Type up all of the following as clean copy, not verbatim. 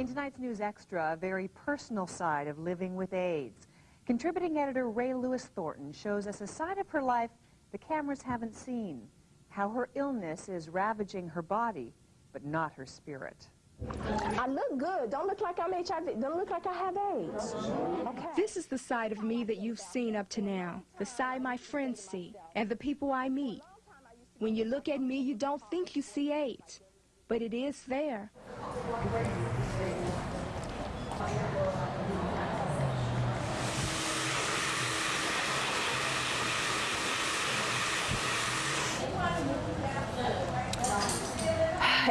In tonight's News Extra, a very personal side of living with AIDS. Contributing editor Lewis-Thornton shows us a side of her life the cameras haven't seen. How her illness is ravaging her body, but not her spirit. I look good. Don't look like I'm HIV. Don't look like I have AIDS. Okay. This is the side of me that you've seen up to now, the side my friends see, and the people I meet. When you look at me, you don't think you see AIDS, but it is there.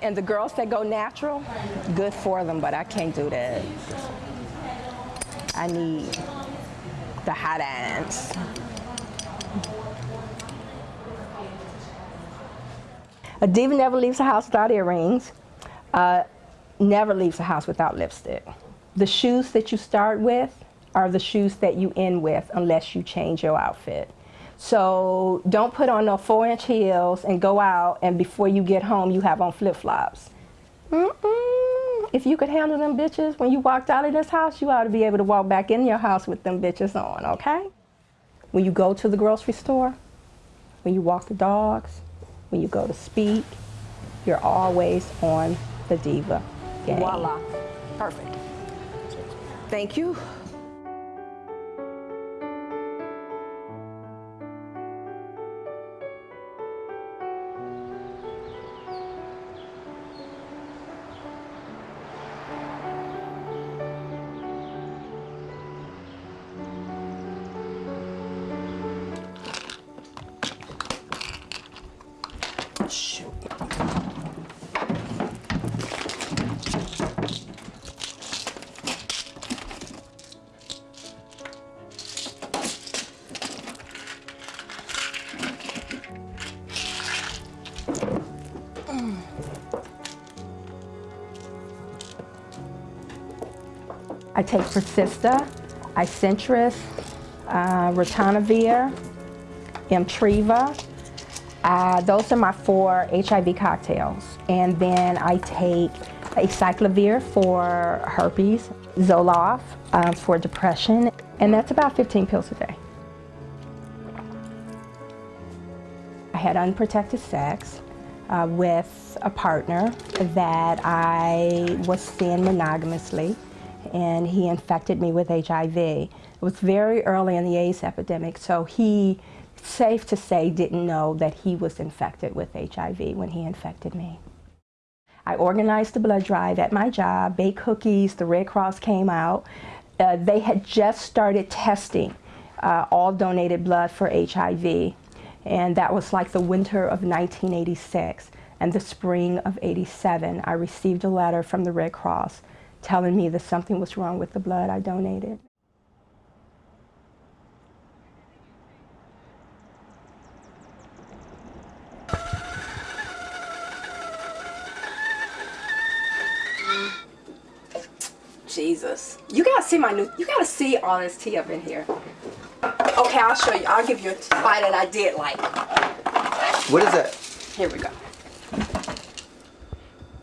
And the girls that go natural, good for them, but I can't do that. I need the hot ants. A diva never leaves the house without earrings, never leaves the house without lipstick. The shoes that you start with are the shoes that you end with unless you change your outfit. So don't put on no 4-inch heels and go out and before you get home you have on flip-flops. If you could handle them bitches when you walked out of this house, you ought to be able to walk back in your house with them bitches on, okay? When you go to the grocery store, when you walk the dogs, when you go to speak, you're always on the diva game. Voila. Perfect. Thank you. Shoot. I take Persista, Icentris, Ritonavir, Emtriva. Those are my 4 HIV cocktails. And then I take Acyclovir for herpes, Zoloft for depression, and that's about 15 pills a day. I had unprotected sex with a partner that I was seeing monogamously, and he infected me with HIV. It was very early in the AIDS epidemic, so he, safe to say, didn't know that he was infected with HIV when he infected me. I organized the blood drive at my job, baked cookies, the Red Cross came out. They had just started testing all donated blood for HIV, and that was like the winter of 1986. And the spring of '87, I received a letter from the Red Cross telling me that something was wrong with the blood I donated. Jesus. You gotta see you gotta see all this tea up in here. Okay, I'll show you. I'll give you a bite that I did like. What is that? Here we go.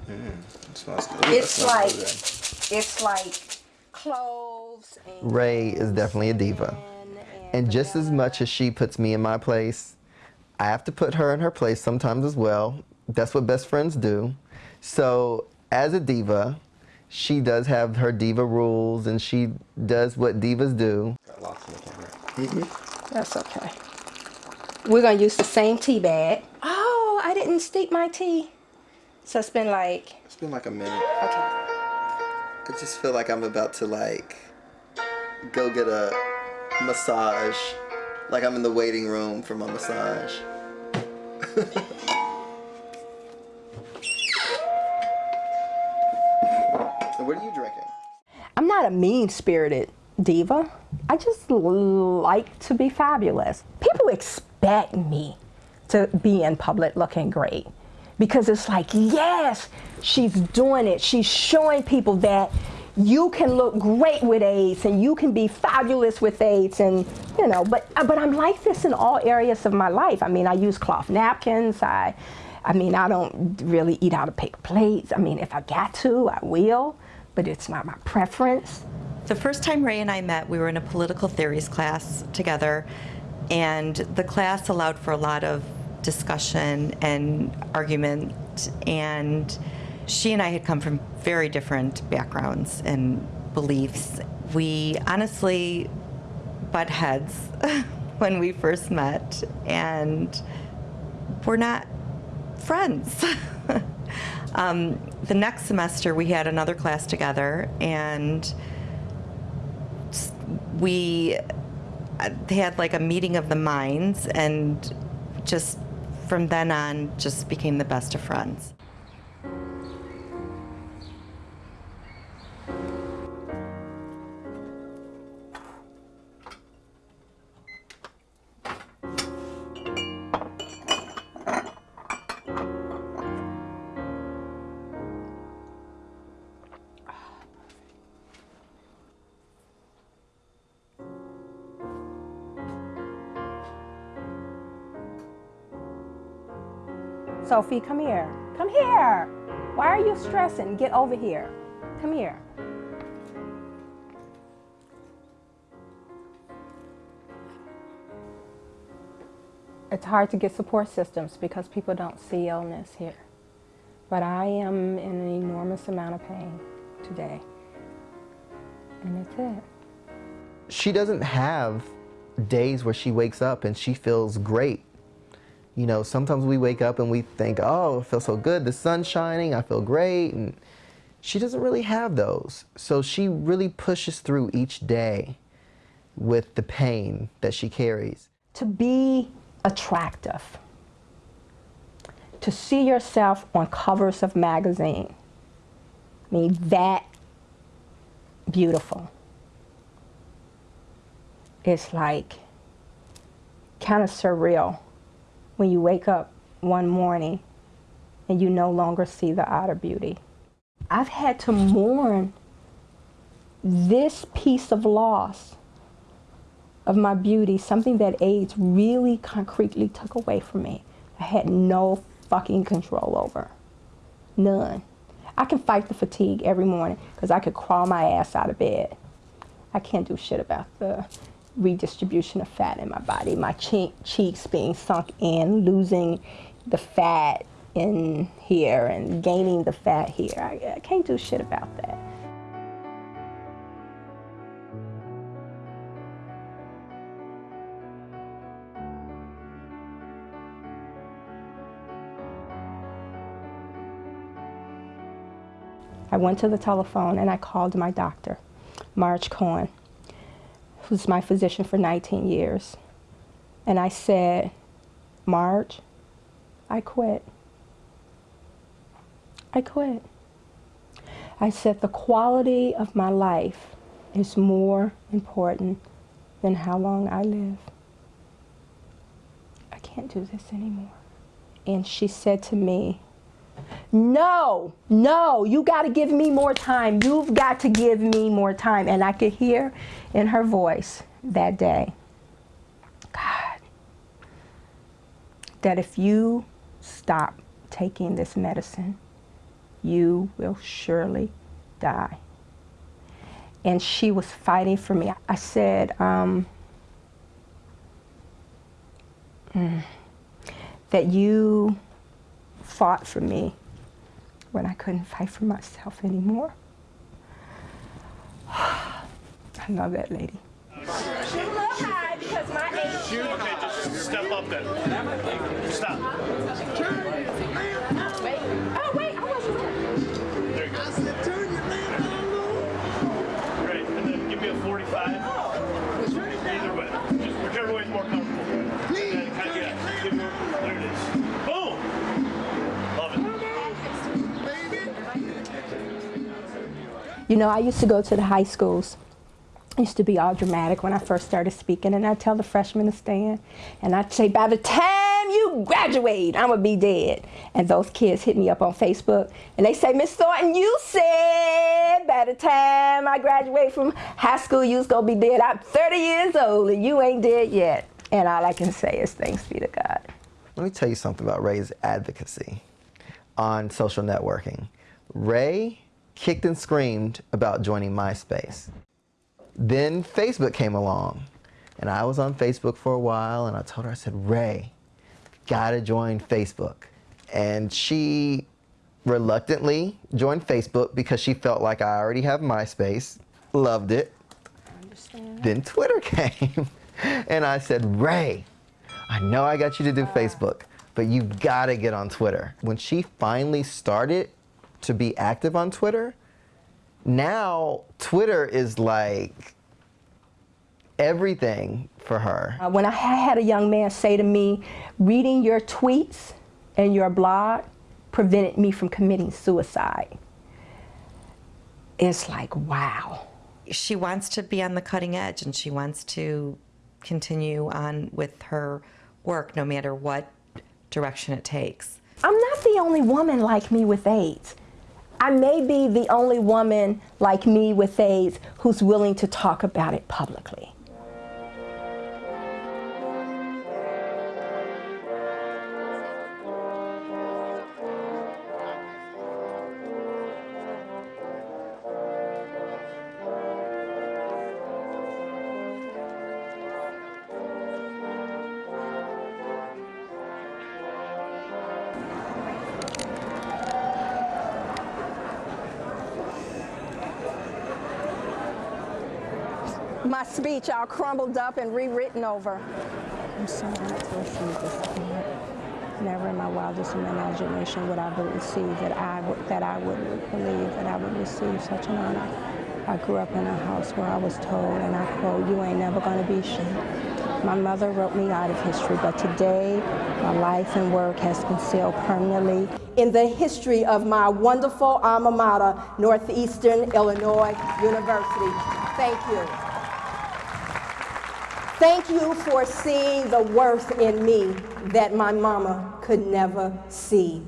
It smells good. It's like cloves and Ray is definitely a diva. And just as much as she puts me in my place, I have to put her in her place sometimes as well. That's what best friends do. So as a diva, she does have her diva rules, and she does what divas do. That's okay. We're gonna use the same tea bag. Oh, I didn't steep my tea. So it's been like a minute. Okay. I just feel like I'm about to go get a massage. Like I'm in the waiting room for my massage. What are you drinking? I'm not a mean-spirited diva. I just like to be fabulous. People expect me to be in public looking great because it's like, yes, she's doing it. She's showing people that you can look great with AIDS and you can be fabulous with AIDS, and you know, but I'm like this in all areas of my life. I mean, I use cloth napkins. I mean, I don't really eat out of paper plates. I mean, if I got to, I will. but it's not my preference. The first time Ray and I met, we were in a political theories class together, and the class allowed for a lot of discussion and argument, and she and I had come from very different backgrounds and beliefs. We honestly butt heads when we first met, and we're not friends. The next semester we had another class together, and we had like a meeting of the minds, and just from then on just became the best of friends. Sophie, come here. Come here. Why are you stressing? Get over here. Come here. It's hard to get support systems because people don't see illness here. But I am in an enormous amount of pain today. And that's it. She doesn't have days where she wakes up and she feels great. You know, sometimes we wake up and we think, oh, it feels so good, the sun's shining, I feel great. And she doesn't really have those. So she really pushes through each day with the pain that she carries. To be attractive, to see yourself on covers of magazine, I mean, that beautiful. It's like kind of surreal when you wake up one morning and you no longer see the outer beauty. I've had to mourn this piece of loss of my beauty, something that AIDS really concretely took away from me. I had no fucking control over. None. I can fight the fatigue every morning because I could crawl my ass out of bed. I can't do shit about the redistribution of fat in my body, my cheeks being sunk in, losing the fat in here and gaining the fat here. I can't do shit about that. I went to the telephone and I called my doctor, Marge Cohen, who's my physician for 19 years. And I said, Marge, I quit. I quit. I said, the quality of my life is more important than how long I live. I can't do this anymore. And she said to me, no, no, you got to give me more time. You've got to give me more time. And I could hear in her voice that day, God, that if you stop taking this medicine, you will surely die. And she was fighting for me. I said, that you fought for me when I couldn't fight for myself anymore. I love that lady. Shoot a little high because my age. Shoot. Okay, just step up then. Stop. Wait. Oh, wait, I wasn't there. There you go. Great, and then give me a 45. Either way. Just whichever way is more comfortable. And then kind of, yeah, give me, there it is. Boom! Love it. You know, I used to go to the high schools. I used to be all dramatic when I first started speaking, and I'd tell the freshmen to stand, and I'd say, by the time you graduate, I'm gonna be dead. And those kids hit me up on Facebook, and they say, Miss Thornton, you said by the time I graduate from high school, you was gonna be dead. I'm 30 years old, and you ain't dead yet. And all I can say is thanks be to God. Let me tell you something about Ray's advocacy on social networking. Ray kicked and screamed about joining MySpace. Then Facebook came along, and I was on Facebook for a while, and I told her, I said, Ray, gotta join Facebook. And she reluctantly joined Facebook because she felt like I already have MySpace, loved it. I understand. Then Twitter came, and I said, Ray, I know I got you to do Facebook, but you gotta get on Twitter. When she finally started to be active on Twitter, now Twitter is like everything for her. When I had a young man say to me, reading your tweets and your blog prevented me from committing suicide. It's like, wow. She wants to be on the cutting edge, and she wants to continue on with her work no matter what direction it takes. I'm not the only woman like me with AIDS. I may be the only woman like me with AIDS who's willing to talk about it publicly. My speech all crumbled up and rewritten over. I'm so honored to receive this award. Never in my wildest imagination would I receive that I would believe that I would receive such an honor. I grew up in a house where I was told, and I quote, "You ain't never gonna be shit." My mother wrote me out of history, but today my life and work has been sealed permanently in the history of my wonderful alma mater, Northeastern Illinois University. Thank you. Thank you for seeing the worth in me that my mama could never see.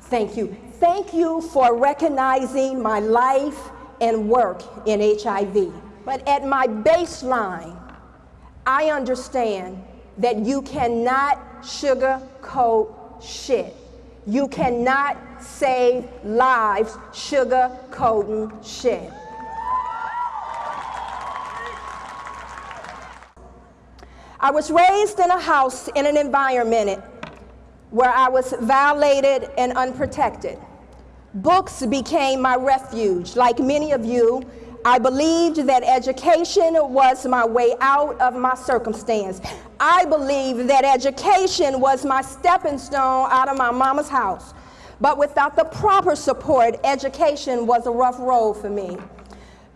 Thank you. Thank you for recognizing my life and work in HIV. But at my baseline, I understand that you cannot sugarcoat shit. You cannot save lives sugarcoating shit. I was raised in a house in an environment where I was violated and unprotected. Books became my refuge. Like many of you, I believed that education was my way out of my circumstance. I believed that education was my stepping stone out of my mama's house. But without the proper support, education was a rough road for me.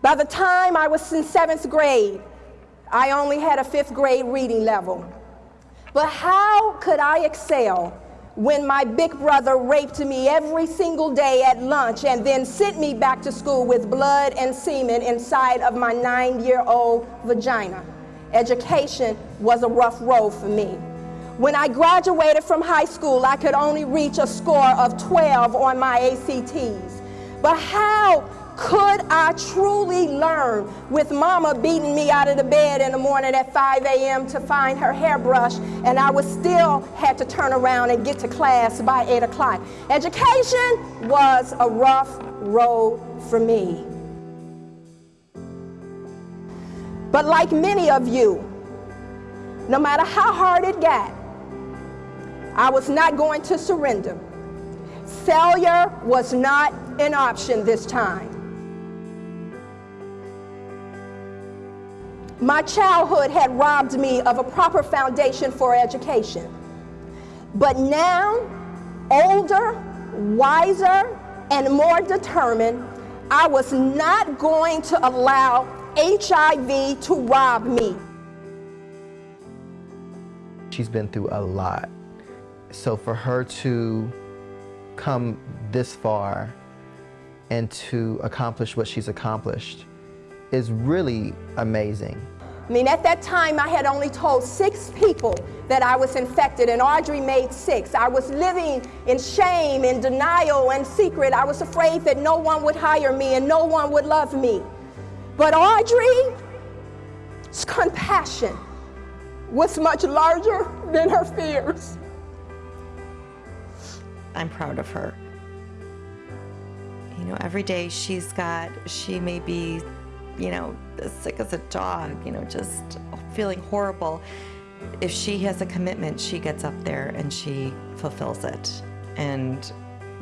By the time I was in 7th grade, I only had a 5th grade reading level. But how could I excel when my big brother raped me every single day at lunch and then sent me back to school with blood and semen inside of my 9-year-old vagina? Education was a rough road for me. When I graduated from high school, I could only reach a score of 12 on my ACTs. But how could I truly learn with mama beating me out of the bed in the morning at 5 a.m. to find her hairbrush, and I would still had to turn around and get to class by 8 o'clock? Education was a rough road for me. But like many of you, no matter how hard it got, I was not going to surrender. Failure was not an option this time. My childhood had robbed me of a proper foundation for education. But now, older, wiser, and more determined, I was not going to allow HIV to rob me. She's been through a lot. So for her to come this far and to accomplish what she's accomplished is really amazing. I mean, at that time, I had only told 6 people that I was infected, and Audrey made 6. I was living in shame, in denial, and secret. I was afraid that no one would hire me and no one would love me. But Audrey's compassion was much larger than her fears. I'm proud of her. You know, every day she may be, you know, as sick as a dog, you know, just feeling horrible. If she has a commitment, she gets up there and she fulfills it. And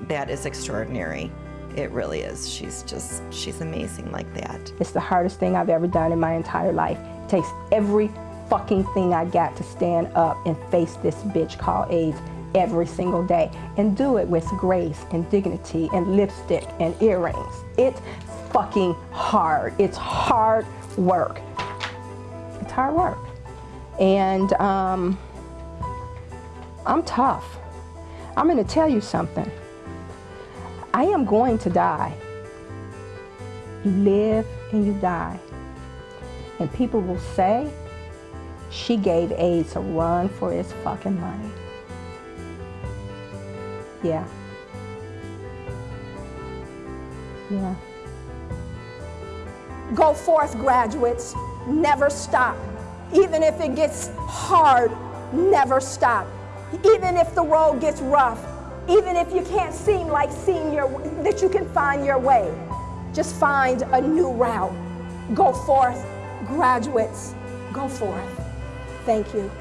that is extraordinary. It really is. She's amazing like that. It's the hardest thing I've ever done in my entire life. It takes every fucking thing I got to stand up and face this bitch called AIDS every single day, and do it with grace and dignity and lipstick and earrings. It's fucking hard. It's hard work. It's hard work. And I'm tough. I'm gonna tell you something. I am going to die. You live and you die. And people will say, she gave AIDS a run for its fucking money. Yeah. Yeah. Go forth, graduates. Never stop. Even if it gets hard, never stop. Even if the road gets rough, even if you can't seem like that you can find your way, just find a new route. Go forth, graduates. Go forth. Thank you.